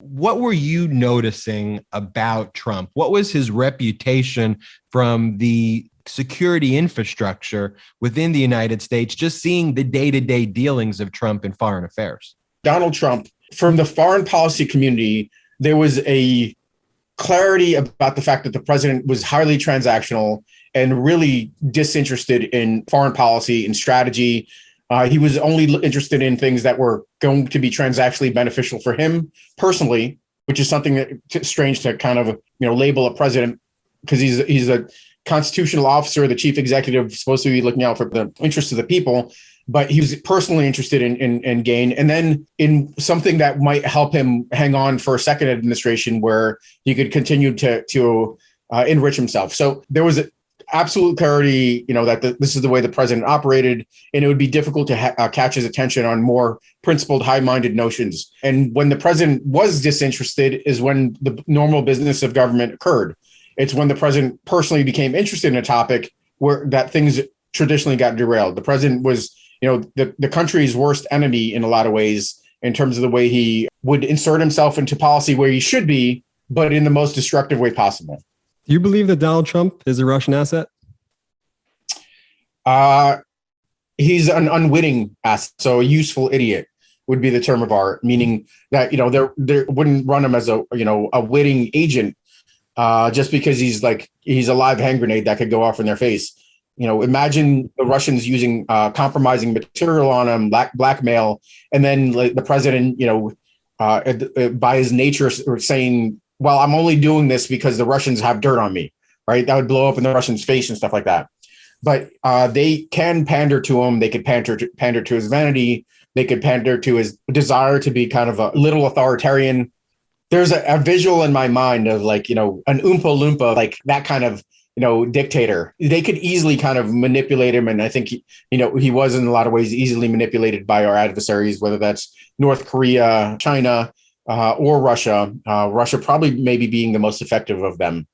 What were you noticing about Trump? What was his reputation from the security infrastructure within the United States, just seeing the day-to-day dealings of Trump in foreign affairs? Donald Trump, from the foreign policy community, there was a clarity about the fact that the president was highly transactional and really disinterested in foreign policy and strategy. He was only interested in things that were going to be transactionally beneficial for him personally, which is something that strange to kind of label a president, because he's a constitutional officer, the chief executive, supposed to be looking out for the interests of the people. But he was personally interested in gain, and then in something that might help him hang on for a second administration where he could continue to enrich himself. So there was absolute clarity, that this is the way the president operated, and it would be difficult to catch his attention on more principled, high-minded notions. And when the president was disinterested is when the normal business of government occurred. It's when the president personally became interested in a topic where that things traditionally got derailed. The president was the country's worst enemy in a lot of ways, in terms of the way he would insert himself into policy where he should be, but in the most destructive way possible. Do you believe that Donald Trump is a Russian asset? He's an unwitting asset, so a useful idiot would be the term of art, meaning that there wouldn't run him as a witting agent, just because he's a live hand grenade that could go off in their face. Imagine the Russians using compromising material on him, blackmail, and then the president, by his nature, saying, well, I'm only doing this because the Russians have dirt on me, right? That would blow up in the Russians' face and stuff like that. But they can pander to him. They could pander to his vanity. They could pander to his desire to be kind of a little authoritarian. There's a visual in my mind of an Oompa Loompa, like that kind of dictator. They could easily kind of manipulate him. And I think, he was in a lot of ways easily manipulated by our adversaries, whether that's North Korea, China, or Russia. Russia probably maybe being the most effective of them.